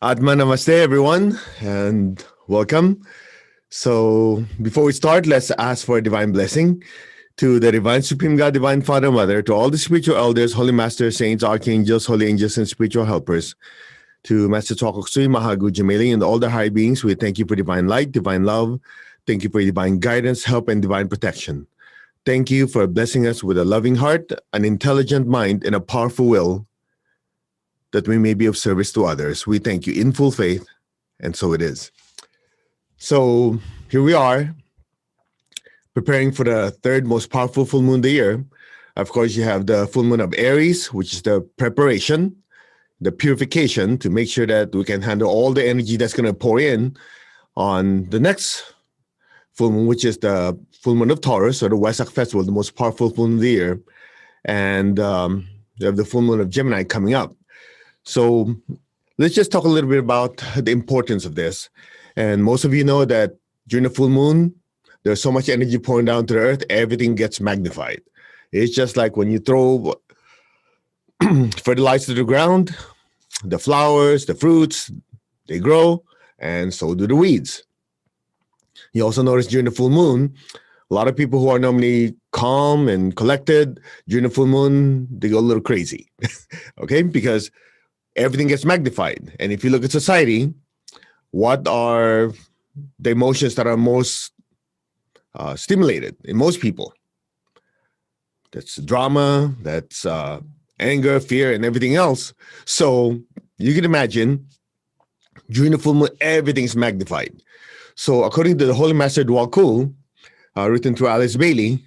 Atma Namaste, everyone, and welcome. So, before we start, let's ask for a divine blessing to the Divine Supreme God, Divine Father, Mother, to all the spiritual elders, holy masters, saints, archangels, holy angels, and spiritual helpers, to Master Chokoksui, Mahagu Jamili, and all the high beings. We thank you for divine light, divine love. Thank you for divine guidance, help, and divine protection. Thank you for blessing us with a loving heart, an intelligent mind, and a powerful will that we may be of service to others. We thank you in full faith, and so it is. So here we are, preparing for the third most powerful full moon of the year. Of course, you have the full moon of Aries, which is the preparation, the purification to make sure that we can handle all the energy that's going to pour in on the next full moon, which is the full moon of Taurus, or the Wesak festival, the most powerful full moon of the year. And you have the full moon of Gemini coming up. So let's just talk a little bit about the importance of this. And most of you know that during the full moon, there's so much energy pouring down to the earth, everything gets magnified. It's just like when you throw fertilizer to the ground, the flowers, the fruits, they grow, and so do the weeds. You also notice during the full moon, a lot of people who are normally calm and collected, during the full moon, they go a little crazy, okay? Because everything gets magnified. And if you look at society, what are the emotions that are most stimulated in most people? That's drama, that's anger, fear, and everything else. So you can imagine, during the full moon, everything's magnified. So according to the Holy Master Dwalku, written through Alice Bailey,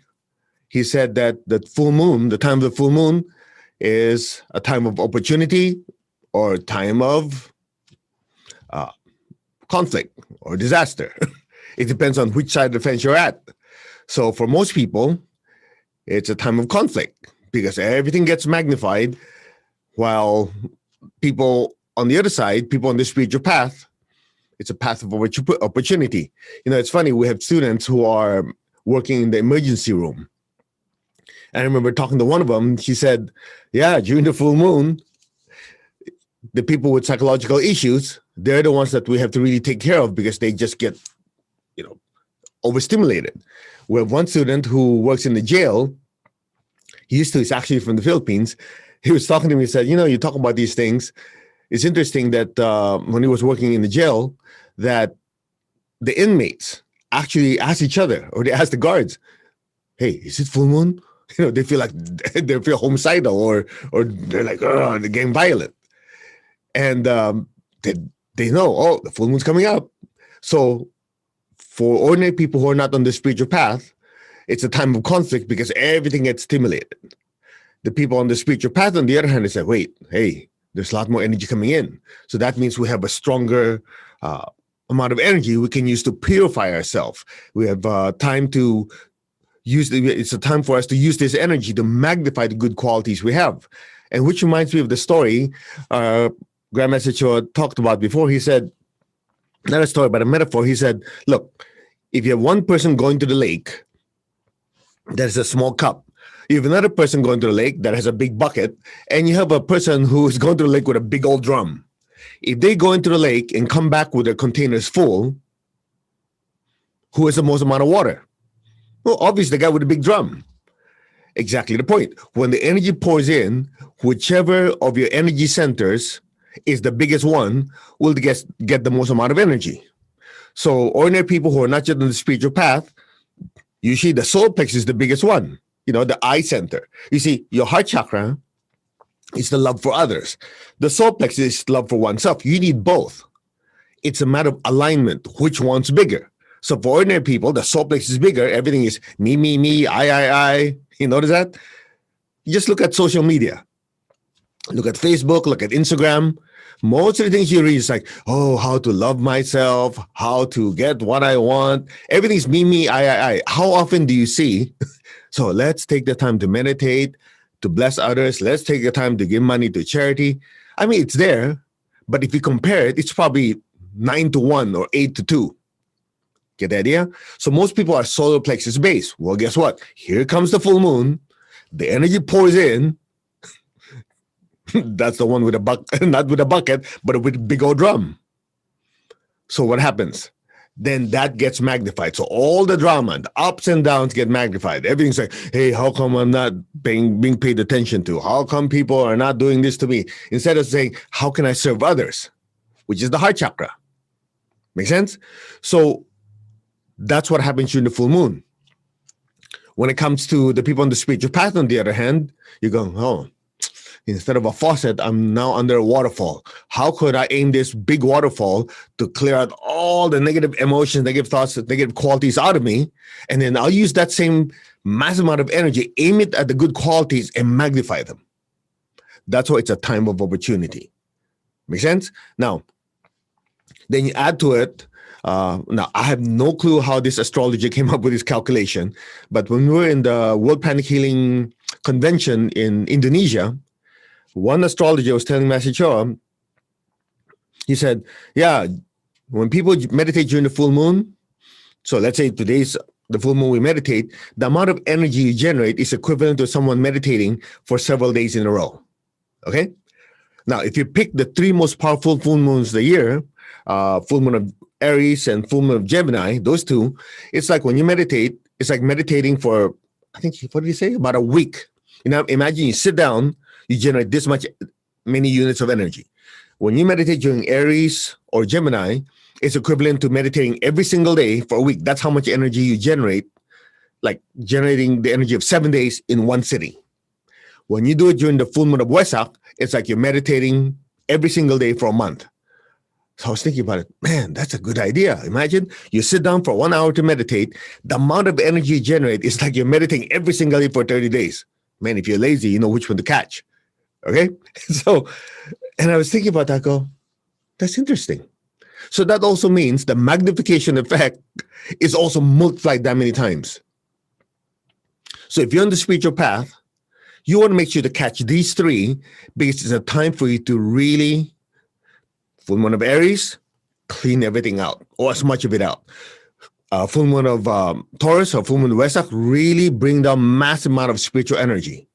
he said that the full moon, the time of the full moon, is a time of opportunity, or time of conflict or disaster. It depends on which side of the fence you're at. So for most people, it's a time of conflict because everything gets magnified, while people on the other side, people on the spiritual path, it's a path of opportunity. You know, it's funny, we have students who are working in the emergency room. And I remember talking to one of them, she said, yeah, during the full moon, the people with psychological issues, they're the ones that we have to really take care of because they just get, overstimulated. We have one student who works in the jail. He's actually from the Philippines. He was talking to me, he said, you talk about these things. It's interesting that when he was working in the jail, that the inmates actually ask each other, or they ask the guards, hey, is it full moon? They feel like they feel homicidal, or they're like, oh, they're getting violent. And they know, the full moon's coming up. So for ordinary people who are not on the spiritual path, it's a time of conflict because everything gets stimulated. The people on the spiritual path, on the other hand, they say, wait, hey, there's a lot more energy coming in. So that means we have a stronger amount of energy we can use to purify ourselves. We have time to use, it's a time for us to use this energy to magnify the good qualities we have. And which reminds me of the story Grandmaster Cho talked about before. He said, not a story, but a metaphor. He said, look, if you have one person going to the lake, there's a small cup. You have another person going to the lake that has a big bucket, and you have a person who is going to the lake with a big old drum. If they go into the lake and come back with their containers full, who has the most amount of water? Well, obviously the guy with the big drum. Exactly the point. When the energy pours in, whichever of your energy centers is the biggest one will get the most amount of energy. So ordinary people who are not yet on the spiritual path, usually the solar plexus is the biggest one, the eye center. You see, your heart chakra is the love for others. The solar plexus is love for oneself. You need both. It's a matter of alignment. Which one's bigger? So for ordinary people, the solar plexus is bigger. Everything is me, I. You notice that? You just look at social media. Look at Facebook, look at Instagram. Most of the things you read is like, how to love myself, how to get what I want. Everything's me, I. How often do you see? So let's take the time to meditate, to bless others. Let's take the time to give money to charity. I mean, it's there, but if you compare it, it's probably 9-1 or 8-2. Get the idea? So most people are solar plexus based. Well, guess what? Here comes the full moon. The energy pours in. That's the one with a bucket, not with a bucket, but with a big old drum. So what happens? Then that gets magnified. So all the drama, the ups and downs get magnified. Everything's like, hey, how come I'm not being paid attention to? How come people are not doing this to me? Instead of saying, how can I serve others? Which is the heart chakra. Make sense? So that's what happens during the full moon. When it comes to the people on the spiritual path, on the other hand, you're going, oh, instead of a faucet, I'm now under a waterfall. How could I aim this big waterfall to clear out all the negative emotions, negative thoughts, negative qualities out of me? And then I'll use that same massive amount of energy, aim it at the good qualities and magnify them. That's why it's a time of opportunity. Make sense? Now, then you add to it, now I have no clue how this astrologer came up with this calculation, but when we were in the World Panic Healing Convention in Indonesia, one astrologer was telling Master Choa, he said, yeah, when people meditate during the full moon, so let's say today's the full moon we meditate, the amount of energy you generate is equivalent to someone meditating for several days in a row. Okay? Now, if you pick the three most powerful full moons of the year, full moon of Aries and full moon of Gemini, those two, it's like when you meditate, it's like meditating for, I think, what did he say? About a week. You know, imagine you sit down, you generate this many units of energy. When you meditate during Aries or Gemini, it's equivalent to meditating every single day for a week. That's how much energy you generate, like generating the energy of 7 days in one sitting. When you do it during the full moon of Wesak, it's like you're meditating every single day for a month. So I was thinking about it, man, that's a good idea. Imagine you sit down for 1 hour to meditate. The amount of energy you generate is like you're meditating every single day for 30 days. Man, if you're lazy, you know which one to catch. Okay? So, and I was thinking about that, I go, that's interesting. So that also means the magnification effect is also multiplied that many times. So if you're on the spiritual path, you want to make sure to catch these three because it's a time for you to really, full moon of Aries, clean everything out or as much of it out. Full moon of Taurus or full moon of Vesak, really bring down massive amount of spiritual energy.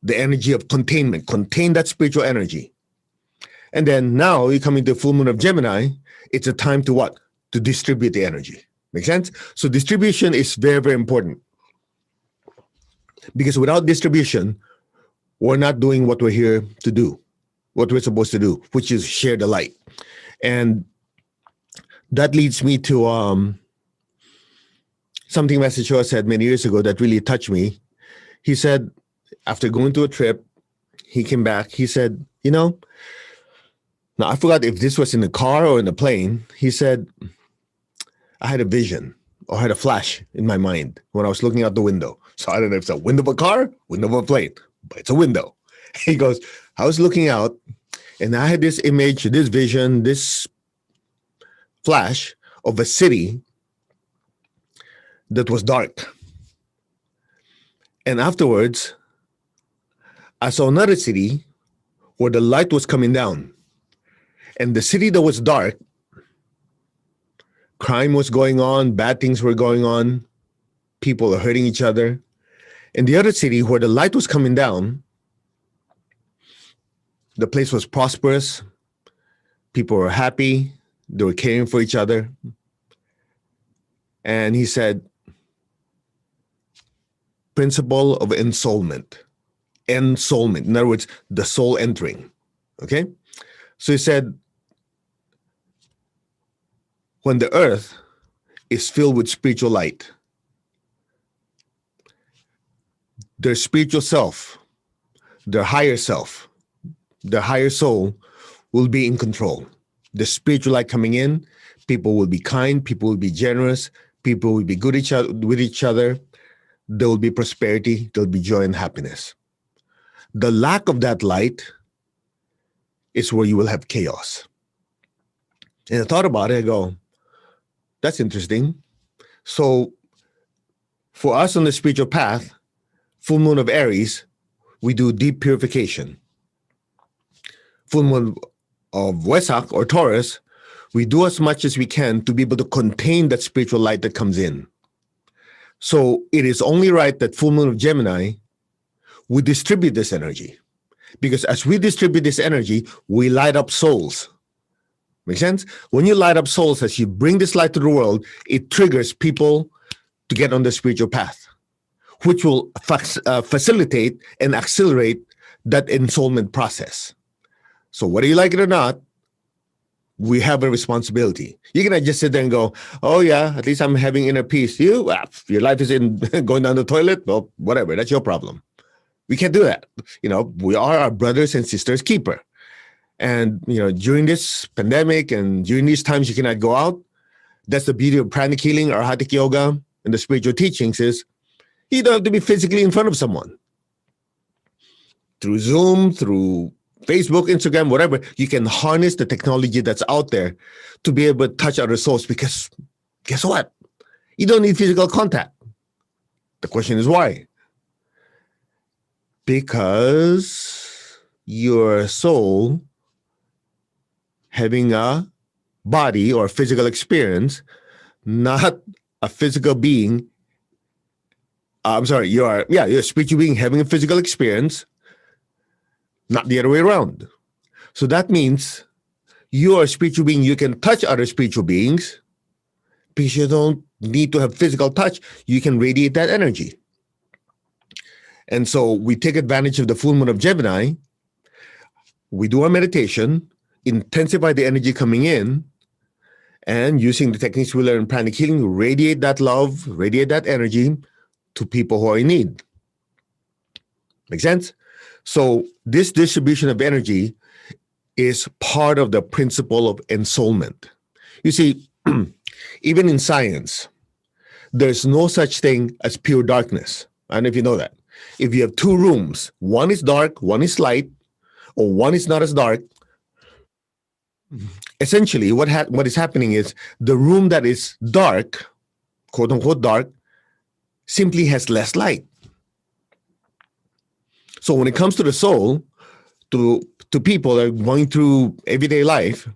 The energy of containment, contain that spiritual energy. And then now you come into full moon of Gemini, it's a time to what? To distribute the energy. Make sense? So distribution is very, very important. Because without distribution, we're not doing what we're here to do, what we're supposed to do, which is share the light. And that leads me to something Master Choa said many years ago that really touched me. He said, after going to a trip, he came back, he said, you know, now I forgot if this was in the car or in the plane. He said, I had a vision or had a flash in my mind when I was looking out the window. So I don't know if it's a window of a car, window of a plane, but it's a window. He goes, I was looking out and I had this image, this vision, this flash of a city that was dark. And afterwards, I saw another city where the light was coming down. And the city that was dark, crime was going on, bad things were going on, people are hurting each other. In the other city where the light was coming down, the place was prosperous, people were happy, they were caring for each other. And he said, principle of ensoulment. Ensoulment. In other words, the soul entering. Okay? So he said, when the earth is filled with spiritual light, their spiritual self, their higher self, their higher soul will be in control. The spiritual light coming in, people will be kind, people will be generous, people will be good with each other. There will be prosperity, there will be joy and happiness. The lack of that light is where you will have chaos. And I thought about it, I go, that's interesting. So for us on the spiritual path, full moon of Aries, we do deep purification. Full moon of Wesak or Taurus, we do as much as we can to be able to contain that spiritual light that comes in. So it is only right that full moon of Gemini, we distribute this energy. Because as we distribute this energy, we light up souls. Make sense? When you light up souls, as you bring this light to the world, it triggers people to get on the spiritual path, which will facilitate and accelerate that ensoulment process. So whether you like it or not, we have a responsibility. You cannot just sit there and go, oh yeah, at least I'm having inner peace. Your life is in going down the toilet. Well, whatever, that's your problem. We can't do that. We are our brothers and sisters keeper. And, during this pandemic and during these times you cannot go out, that's the beauty of pranic healing or hatha yoga and the spiritual teachings is you don't have to be physically in front of someone. Through Zoom, through Facebook, Instagram, whatever, you can harness the technology that's out there to be able to touch other souls because guess what? You don't need physical contact. The question is why? Because your soul having a body or physical experience, not a physical being. You're a spiritual being having a physical experience, not the other way around. So that means you are a spiritual being. You can touch other spiritual beings because you don't need to have physical touch. You can radiate that energy. And so we take advantage of the full moon of Gemini. We do our meditation, intensify the energy coming in, and using the techniques we learn in pranic healing, radiate that love, radiate that energy to people who are in need. Make sense? So this distribution of energy is part of the principle of ensoulment. You see, even in science, there's no such thing as pure darkness. I don't know if you know that. If you have two rooms, one is dark, one is light, or one is not as dark, essentially what is happening is the room that is dark, quote unquote dark, simply has less light. So when it comes to the soul, to people that are going through everyday life,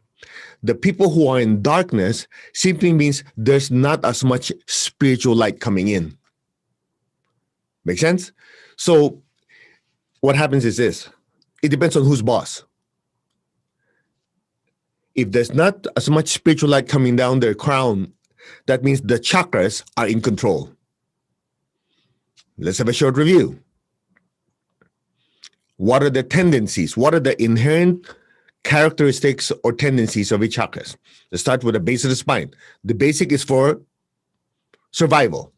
the people who are in darkness simply means there's not as much spiritual light coming in. Make sense? So what happens is this. It depends on who's boss. If there's not as much spiritual light coming down their crown, that means the chakras are in control. Let's have a short review. What are the tendencies? What are the inherent characteristics or tendencies of each chakra? Let's start with the base of the spine. The basic is for survival,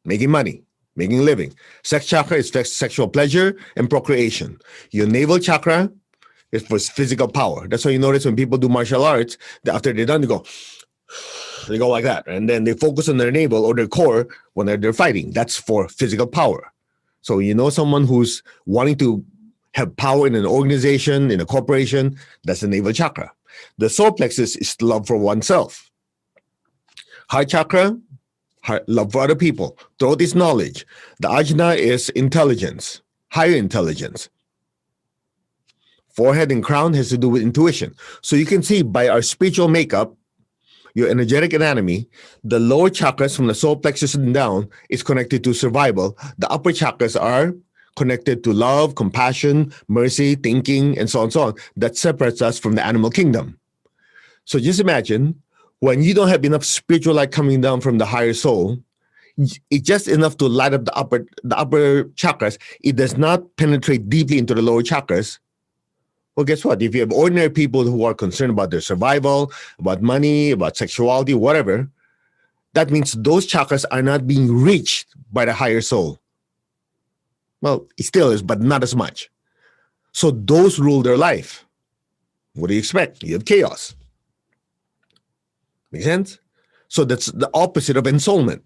making money, making a living. Sex chakra is sexual pleasure and procreation. Your navel chakra is for physical power. That's why you notice when people do martial arts, after they're done, they go like that. And then they focus on their navel or their core when they're fighting. That's for physical power. So someone who's wanting to have power in an organization, in a corporation, that's the navel chakra. The solar plexus is love for oneself. Heart chakra, love for other people. Throat is knowledge. The ajna is intelligence, higher intelligence. Forehead and crown has to do with intuition. So you can see by our spiritual makeup, your energetic anatomy, the lower chakras from the solar plexus and down is connected to survival. The upper chakras are connected to love, compassion, mercy, thinking, and so on and so on. That separates us from the animal kingdom. So just imagine when you don't have enough spiritual light coming down from the higher soul, it's just enough to light up the upper chakras. It does not penetrate deeply into the lower chakras. Well, guess what? If you have ordinary people who are concerned about their survival, about money, about sexuality, whatever, that means those chakras are not being reached by the higher soul. Well, it still is, but not as much. So those rule their life. What do you expect? You have chaos. Make sense? So that's the opposite of ensoulment.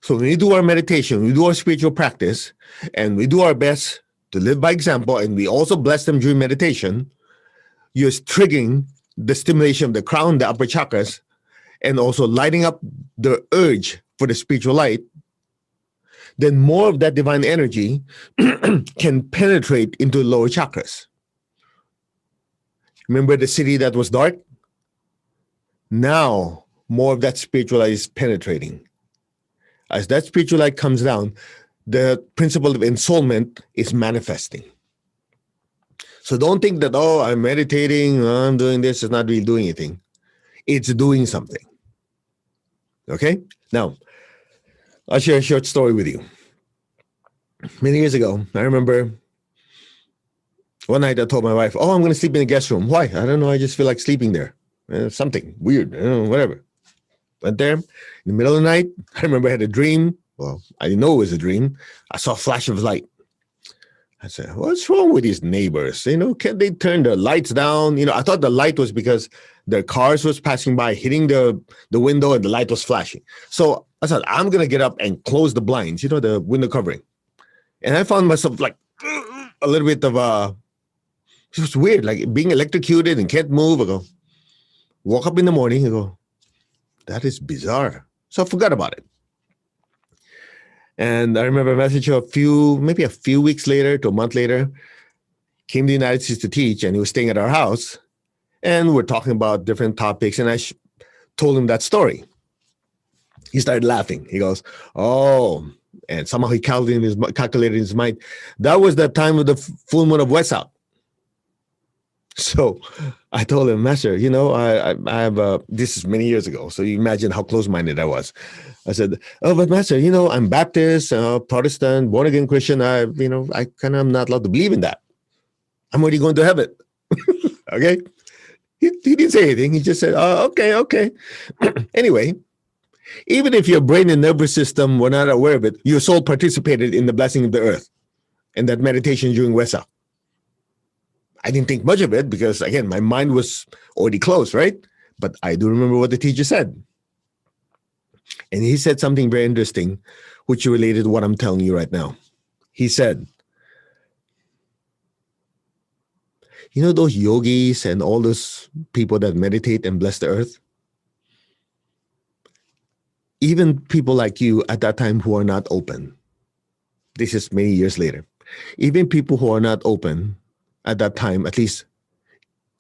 So when we do our meditation, we do our spiritual practice, and we do our best to live by example, and we also bless them during meditation, you're triggering the stimulation of the crown, the upper chakras, and also lighting up the urge for the spiritual light, then more of that divine energy can penetrate into the lower chakras. Remember the city that was dark? Now, more of that spiritual light is penetrating. As that spiritual light comes down, the principle of ensoulment is manifesting. So don't think that, oh, I'm meditating, I'm doing this, it's not really doing anything. It's doing something. Okay? Now, I'll share a short story with you. Many years ago, I remember one night I told my wife, oh, I'm going to sleep in the guest room. Why? I don't know. I just feel like sleeping there. Something weird, whatever. Went there in the middle of the night. I remember I had a dream. Well, I didn't know it was a dream. I saw a flash of light. I said, what's wrong with these neighbors? Can't they turn the lights down? I thought the light was because their cars was passing by, hitting the window, and the light was flashing. So I said, I'm going to get up and close the blinds, the window covering. And I found myself like a little bit of it was weird, like being electrocuted and can't move. I go, woke up in the morning, I go, that is bizarre. So I forgot about it. And I remember a message maybe a few weeks later to a month later, came to the United States to teach, and he was staying at our house. And we're talking about different topics, and I told him that story. He started laughing. He goes, oh, and somehow he calculated in his mind, that was the time of the full moon of Wesak. So I told him, Master, I have, this is many years ago, so you imagine how close-minded I was. I said, oh, but Master, I'm Baptist, Protestant, born-again Christian. I kind of am not allowed to believe in that. I'm already going to heaven. Okay? He didn't say anything. He just said, oh, okay. Anyway, even if your brain and nervous system were not aware of it, your soul participated in the blessing of the earth and that meditation during Wesak. I didn't think much of it because, again, my mind was already closed, right? But I do remember what the teacher said. And he said something very interesting, which related to what I'm telling you right now. He said, those yogis and all those people that meditate and bless the earth? Even people like you at that time who are not open. This is many years later. Even people who are not open at that time, at least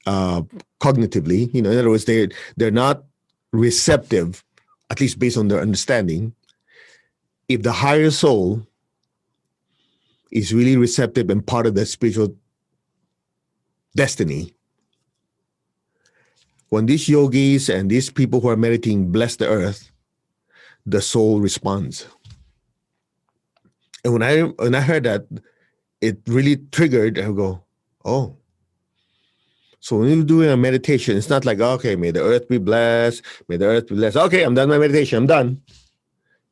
cognitively, in other words, they're not receptive, at least based on their understanding. If the higher soul is really receptive and part of the spiritual destiny, when these yogis and these people who are meditating bless the earth, the soul responds. And when I heard that, it really triggered. I go, oh. So when you're doing a meditation, it's not like, okay, may the earth be blessed, may the earth be blessed. Okay, I'm done my meditation, I'm done.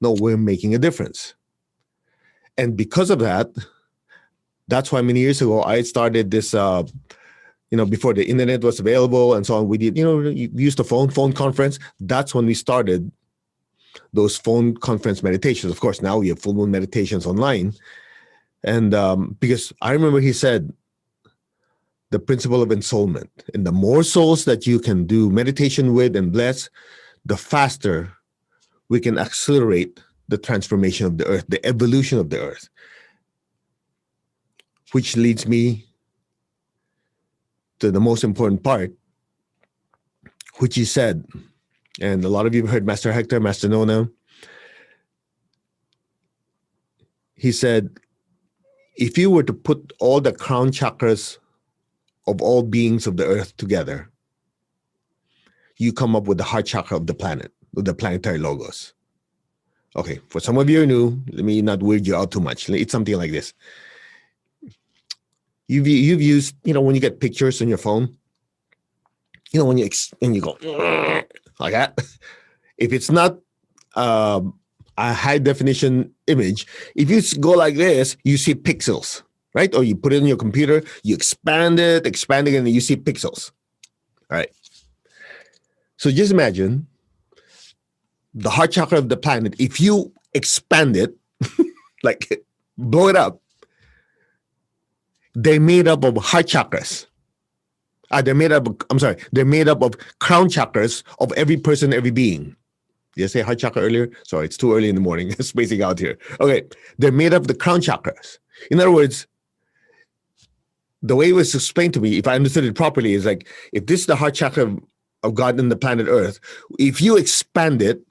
No, we're making a difference. And because of that, that's why many years ago, I started this, before the internet was available and so on, we did, we used the phone conference. That's when we started those phone conference meditations. Of course, now we have full moon meditations online. And because I remember he said, the principle of ensoulment. And the more souls that you can do meditation with and bless, the faster we can accelerate the transformation of the earth, the evolution of the earth. Which leads me to the most important part, which he said, and a lot of you have heard Master Hector, Master Nona. He said, if you were to put all the crown chakras of all beings of the earth together, you come up with the heart chakra of the planet, with the planetary logos. Okay, for some of you who are new, let me not weird you out too much. It's something like this. You've used, when you get pictures on your phone, when you go like that. If it's not a high definition image, if you go like this, you see pixels, right? Or you put it in your computer, you expand it, and you see pixels. All right. So just imagine the heart chakra of the planet. If you expand it, like blow it up, they're made up of heart chakras. They're made up of crown chakras of every person, every being. Did I say heart chakra earlier? Sorry, it's too early in the morning. It's spacing out here. Okay, they're made up of the crown chakras. In other words, the way it was explained to me, if I understood it properly, is like, if this is the heart chakra of God and the planet Earth, if you expand it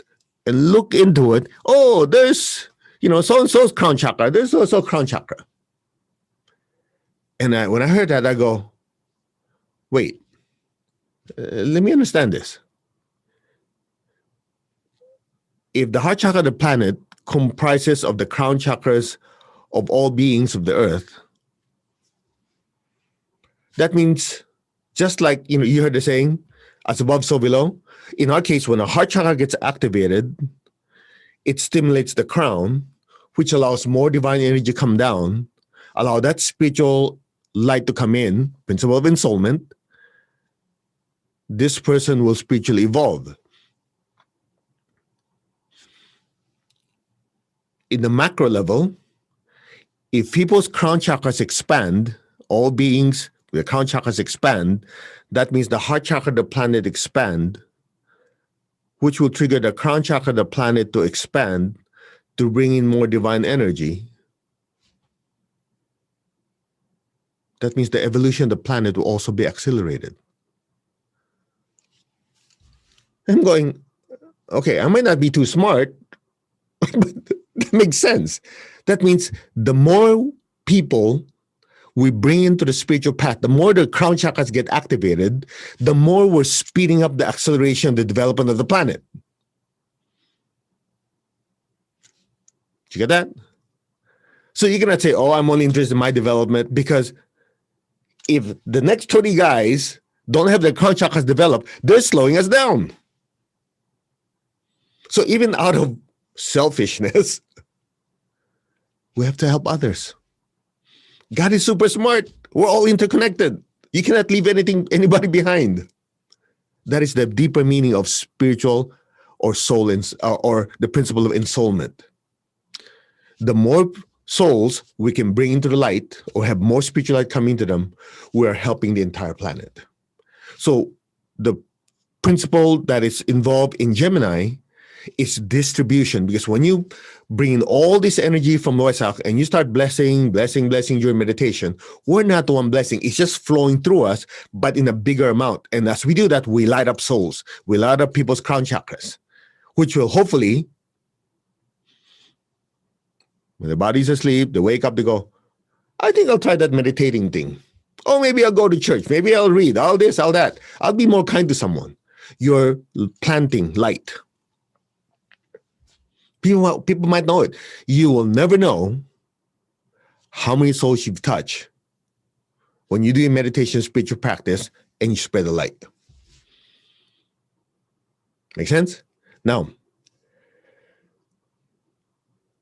and look into it, oh, there's, so-and-so's crown chakra. There's also crown chakra. And when I heard that, I go, wait, let me understand this. If the heart chakra of the planet comprises of the crown chakras of all beings of the earth, that means just like, you heard the saying, as above, so below. In our case, when a heart chakra gets activated, it stimulates the crown, which allows more divine energy to come down, allow that spiritual light to come in, principle of ensoulment. This person will spiritually evolve. In the macro level, if people's crown chakras expand, all beings with the crown chakras expand, that means the heart chakra of the planet expand, which will trigger the crown chakra of the planet to expand to bring in more divine energy. That means the evolution of the planet will also be accelerated. I'm going, okay, I might not be too smart, but that makes sense. That means the more people we bring into the spiritual path, the more the crown chakras get activated, the more we're speeding up the acceleration of the development of the planet. Did you get that? So you cannot say, oh, I'm only interested in my development, because if the next 30 guys don't have their crown chakras developed, they're slowing us down. So even out of selfishness, we have to help others. God is super smart. We're all interconnected. You cannot leave anybody behind. That is the deeper meaning of spiritual or soul or the principle of ensoulment. The more souls we can bring into the light or have more spiritual light coming to them, we are helping the entire planet. So the principle that is involved in Gemini is distribution, because when you bring in all this energy from Loisak and you start blessing during meditation, we're not the one blessing. It's just flowing through us, but in a bigger amount. And as we do that, we light up souls. We light up people's crown chakras, which will hopefully, when the body's asleep, they wake up, they go, I think I'll try that meditating thing. Oh, maybe I'll go to church. Maybe I'll read. All this, all that. I'll be more kind to someone. You're planting light. People might know it. You will never know how many souls you've touched when you do your meditation spiritual practice and you spread the light. Make sense? Now,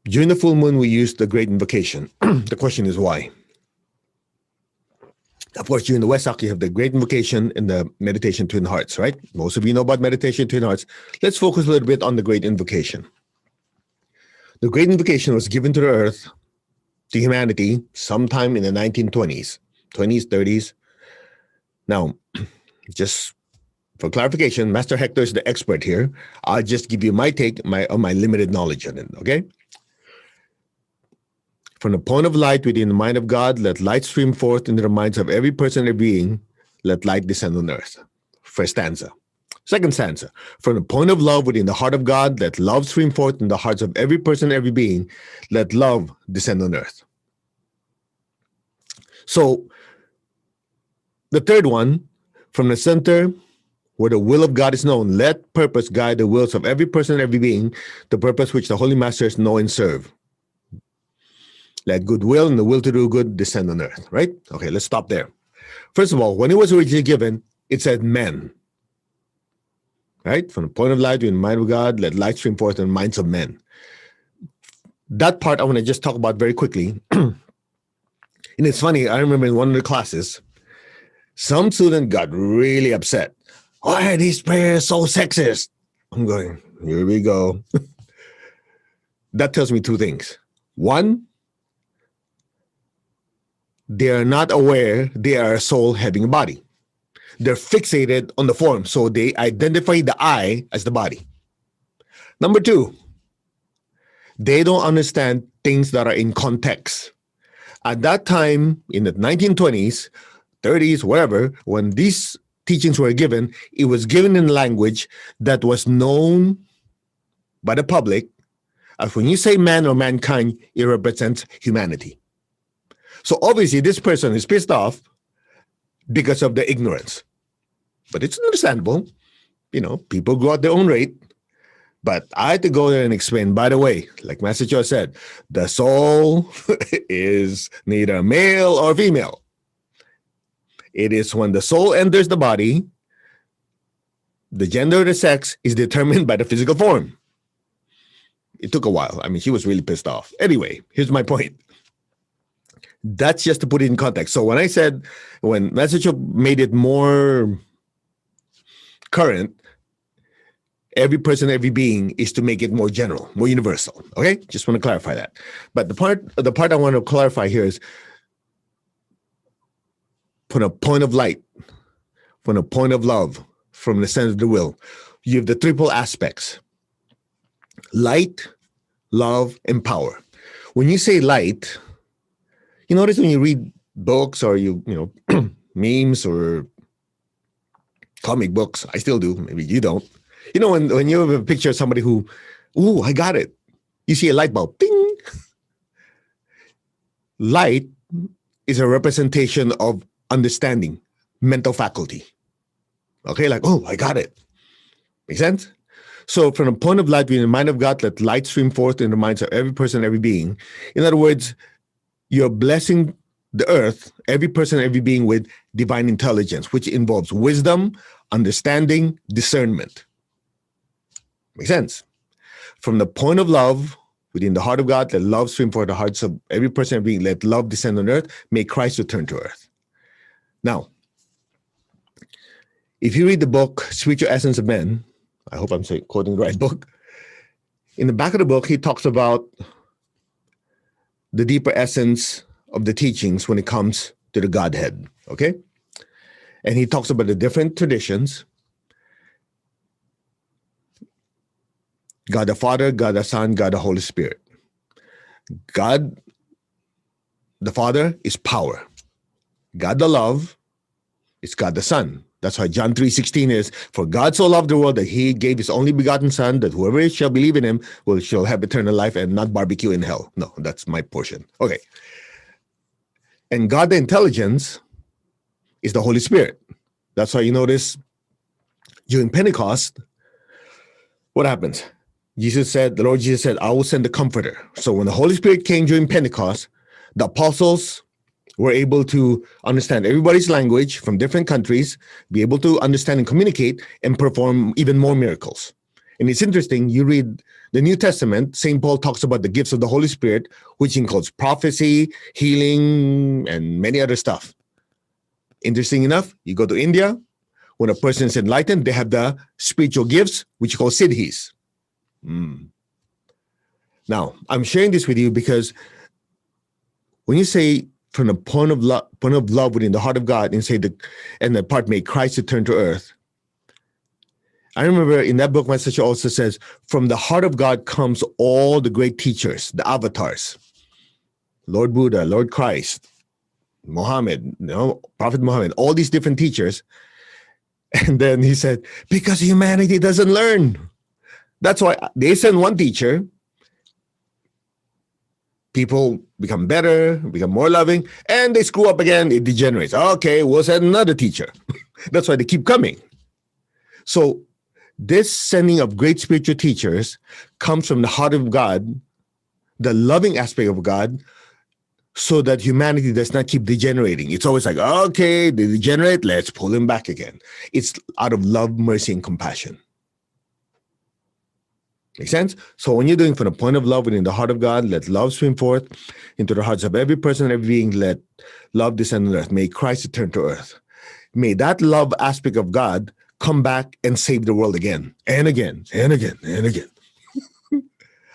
during the full moon, we use the great invocation. The question is why? Of course, during the Wesak, you have the great invocation and the meditation twin hearts, right? Most of you know about meditation twin hearts. Let's focus a little bit on the great invocation. The great invocation was given to the earth, to humanity, sometime in the 1920s, 20s, 30s. Now, just for clarification, Master Hector is the expert here. I'll just give you my take, my limited knowledge on it, okay? From the point of light within the mind of God, let light stream forth into the minds of every person and being. Let light descend on earth. First stanza. Second stanza. From the point of love within the heart of God, let love stream forth in the hearts of every person and every being. Let love descend on earth. So, the third one, from the center where the will of God is known, let purpose guide the wills of every person and every being, the purpose which the Holy Masters know and serve. Let goodwill and the will to do good descend on earth, right? Okay, let's stop there. First of all, when it was originally given, it said men. Right? From the point of light in the mind of God, let light stream forth in the minds of men. That part I want to just talk about very quickly. And it's funny, I remember in one of the classes, some student got really upset. Why are these prayers so sexist? I'm going, here we go. That tells me two things. One, they are not aware they are a soul having a body. They're fixated on the form, so they identify the I as the body. Number two, they don't understand things that are in context. At that time, in the 1920s, 30s, whatever, when these teachings were given, it was given in language that was known by the public. As when you say man or mankind, it represents humanity. So obviously this person is pissed off because of the ignorance. But it's understandable. People grow at their own rate. But I had to go there and explain, by the way, like Master Cho said, the soul is neither male or female. It is when the soul enters the body, the gender or the sex is determined by the physical form. It took a while. I mean, she was really pissed off. Anyway, here's my point. That's just to put it in context. So when Master Cho made it more current, every person, every being is to make it more general, more universal. Okay? Just want to clarify that. But the part I want to clarify here is from a point of light, from a point of love, from the center of the will. You have the triple aspects: light, love, and power. When you say light, you notice when you read books or memes or comic books, I still do, maybe you don't. When you have a picture of somebody who, ooh, I got it. You see a light bulb, ding. Light is a representation of understanding, mental faculty. Okay, like, oh, I got it. Make sense? So from the point of light, in the mind of God, let light stream forth in the minds of every person, every being. In other words, you're blessing the earth, every person, every being, with divine intelligence, which involves wisdom, understanding, discernment. Make sense? From the point of love, within the heart of God, let love stream forth the hearts of every person, every being. Let love descend on earth. May Christ return to earth. Now, if you read the book, Spiritual Essence of Men, I hope I'm quoting the right book. In the back of the book, he talks about the deeper essence of the teachings when it comes to the Godhead, okay? And he talks about the different traditions. God the Father, God the Son, God the Holy Spirit. God the Father is power. God the love is God the Son. That's why John 3:16 is, for God so loved the world that he gave his only begotten Son, that whoever shall believe in him shall have eternal life and not barbecue in hell. No, that's my portion. Okay. And God the intelligence is the Holy Spirit. That's why you notice during Pentecost, what happens? The Lord Jesus said, I will send the Comforter. So when the Holy Spirit came during Pentecost, the apostles were able to understand everybody's language from different countries, be able to understand and communicate, and perform even more miracles. And it's interesting, you read the New Testament, St. Paul talks about the gifts of the Holy Spirit, which includes prophecy, healing, and many other stuff. Interesting enough, you go to India, when a person is enlightened, they have the spiritual gifts, which you call siddhis. Now, I'm sharing this with you because when you say from the point of love within the heart of God, and say and the part may Christ return to earth. I remember in that book, my sister also says, from the heart of God comes all the great teachers, the avatars, Lord Buddha, Lord Christ, Muhammad, Prophet Muhammad, all these different teachers. And then he said, because humanity doesn't learn. That's why they send one teacher, people become better, become more loving, and they screw up again, it degenerates. Okay, we'll send another teacher. That's why they keep coming. So this sending of great spiritual teachers comes from the heart of God, the loving aspect of God, so that humanity does not keep degenerating. It's always like, okay, they degenerate, let's pull them back again. It's out of love, mercy, and compassion. Make sense? So when you're doing from the point of love within the heart of God, let love stream forth into the hearts of every person, every being. Let love descend on earth. May Christ return to earth. May that love aspect of God come back and save the world again and again and again and again.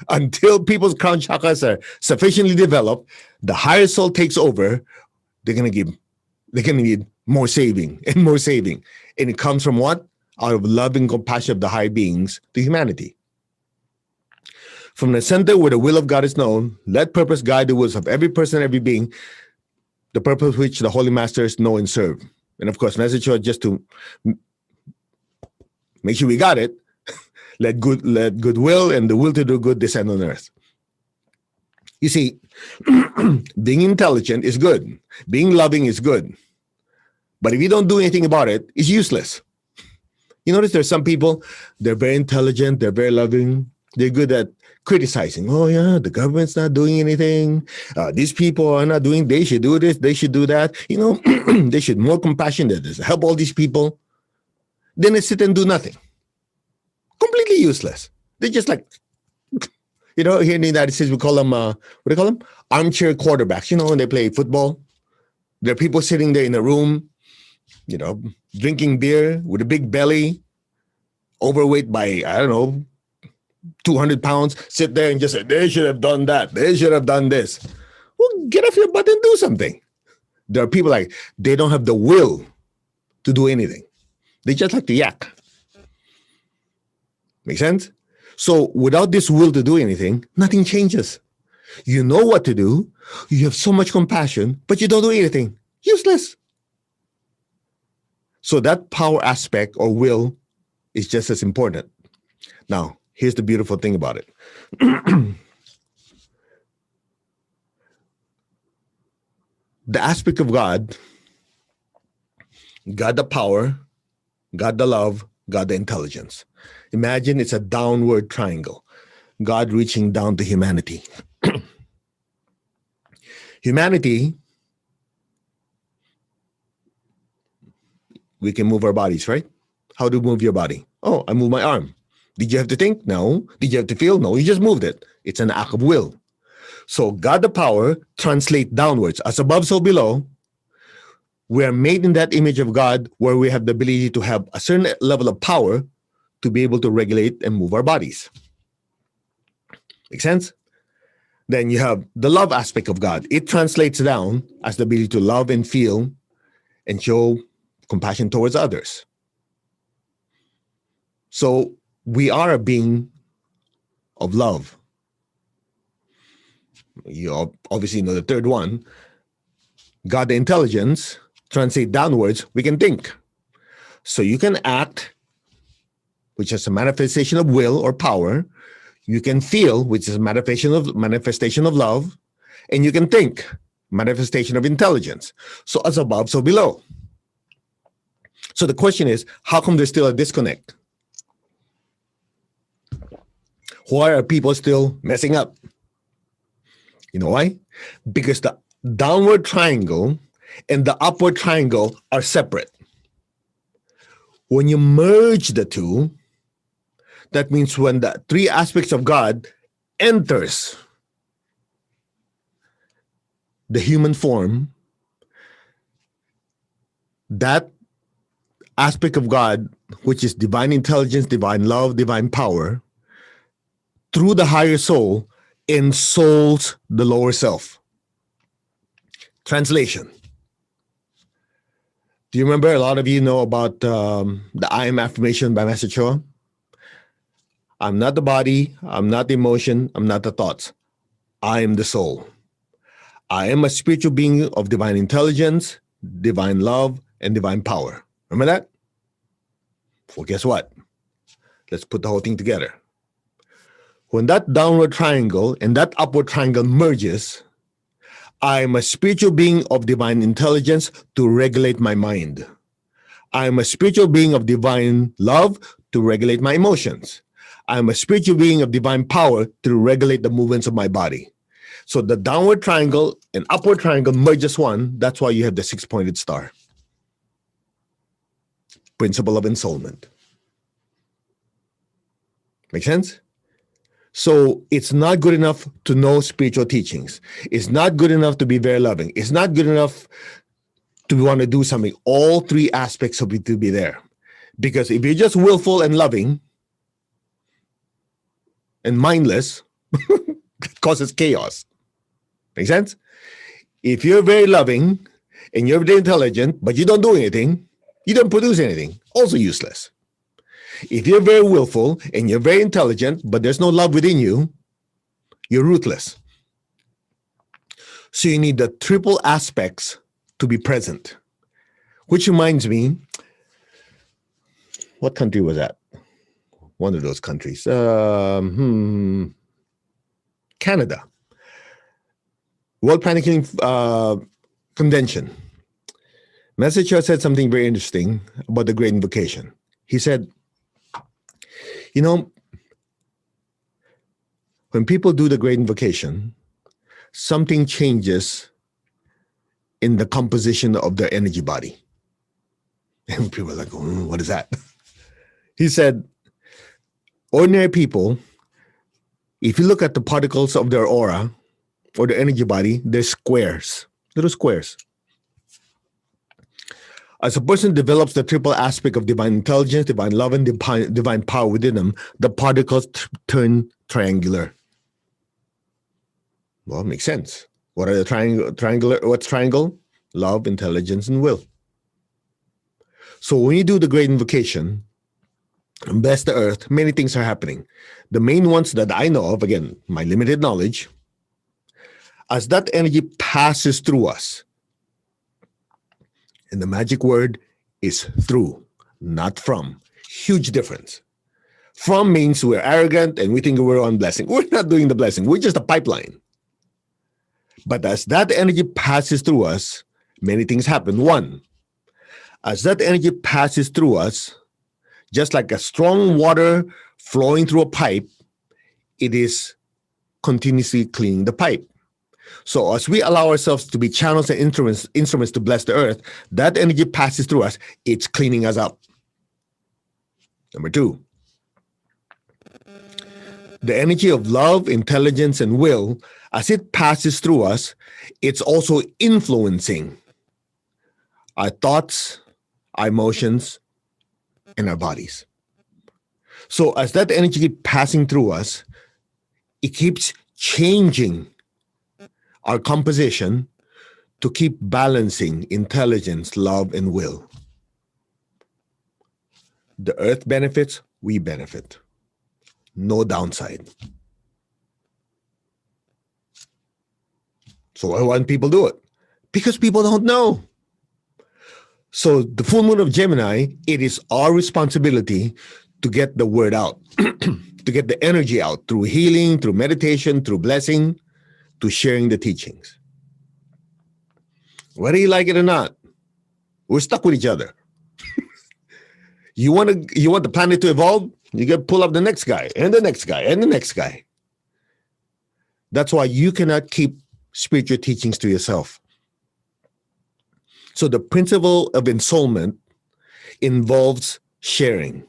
Until people's crown chakras are sufficiently developed, the higher soul takes over, they're gonna need more saving and more saving. And it comes from what? Out of love and compassion of the high beings to humanity. From the center where the will of God is known, let purpose guide the wills of every person, every being, the purpose which the Holy Masters know and serve. And of course, message just to make sure we got it. Let goodwill and the will to do good descend on earth. You see, being intelligent is good. Being loving is good. But if you don't do anything about it, it's useless. You notice there's some people, they're very intelligent, they're very loving, they're good at criticizing. Oh, yeah, the government's not doing anything. These people are not doing, they should do this, they should do that. You know, they should more compassionate, help all these people. Then they sit and do nothing. Completely useless. They're just like, you know, here in the United States, we call them, what do you call them? Armchair quarterbacks. You know, when they play football, there are people sitting there in a room, you know, drinking beer with a big belly, overweight by, I don't know, 200 pounds, sit there and just say, they should have done that. They should have done this. Well, get off your butt and do something. There are people like, they don't have the will to do anything. They just like to yak. Make sense? So without this will to do anything, nothing changes. You know what to do. You have so much compassion, but you don't do anything. Useless. So that power aspect or will is just as important. Now, here's the beautiful thing about it. The aspect of God, God the power, God the love, God the intelligence. Imagine it's a downward triangle. God reaching down to humanity. Humanity, we can move our bodies, right? How do you move your body? Oh, I move my arm. Did you have to think? No. Did you have to feel? No, you just moved it. It's an act of will. So God the power translate downwards. As above, so below. We are made in that image of God where we have the ability to have a certain level of power to be able to regulate and move our bodies. Make sense? Then you have the love aspect of God. It translates down as the ability to love and feel and show compassion towards others. So we are a being of love. You obviously know the third one. God, the intelligence, translate downwards, we can think. So you can act, which is a manifestation of will or power. You can feel, which is a manifestation of love. And you can think, manifestation of intelligence. So as above, so below. So the question is, how come there's still a disconnect? Why are people still messing up? You know why? Because the downward triangle and the upward triangle are separate. When you merge the two, that means when the three aspects of God enters the human form, that aspect of God, which is divine intelligence, divine love, divine power, through the higher soul, ensouls the lower self. Translation. Do you remember, a lot of you know about the I am affirmation by Master Choa? I'm not the body, I'm not the emotion, I'm not the thoughts. I am the soul. I am a spiritual being of divine intelligence, divine love, and divine power. Remember that? Well, guess what? Let's put the whole thing together. When that downward triangle and that upward triangle merges, I am a spiritual being of divine intelligence to regulate my mind. I am a spiritual being of divine love to regulate my emotions. I am a spiritual being of divine power to regulate the movements of my body. So the downward triangle and upward triangle merges one. That's why you have the six-pointed star. Principle of ensoulment. Make sense? So it's not good enough to know spiritual teachings. It's not good enough to be very loving. It's not good enough to want to do something. All three aspects of it to be there. Because if you're just willful and loving and mindless, it causes chaos. Make sense? If you're very loving and you're very intelligent, but you don't do anything, you don't produce anything, also useless. If you're very willful and you're very intelligent, but there's no love within you, you're ruthless. So you need the triple aspects to be present. Which reminds me, what country was that? One of those countries. Canada. World Planet Healing Convention. Master Cho said something very interesting about the Great Invocation. He said, you know, when people do the Great Invocation, something changes in the composition of their energy body. And people are like, what is that? He said, ordinary people, if you look at the particles of their aura or their energy body, they're squares, little squares. As a person develops the triple aspect of divine intelligence, divine love, and divine power within them, the particles turn triangular. Well, it makes sense. What are the triangular? What's triangle? Love, intelligence, and will. So when you do the Great Invocation and bless the earth, many things are happening. The main ones that I know of, again, my limited knowledge, as that energy passes through us, and the magic word is through, not from. Huge difference. From means we're arrogant and we think we're on blessing. We're not doing the blessing. We're just a pipeline. But as that energy passes through us, many things happen. One, as that energy passes through us, just like a strong water flowing through a pipe, it is continuously cleaning the pipe. So as we allow ourselves to be channels and instruments to bless the earth, that energy passes through us. It's cleaning us up. Number two, the energy of love, intelligence, and will, as it passes through us, it's also influencing our thoughts, our emotions, and our bodies. So as that energy keeps passing through us, it keeps changing our composition to keep balancing intelligence, love, and will. The earth benefits, we benefit. No downside. So why won't people do it? Because people don't know. So the full moon of Gemini, it is our responsibility to get the word out, to get the energy out through healing, through meditation, through blessing, to sharing the teachings. Whether you like it or not, we're stuck with each other. You want the planet to evolve? You got to pull up the next guy and the next guy and the next guy. That's why you cannot keep spiritual teachings to yourself. So the principle of ensoulment involves sharing.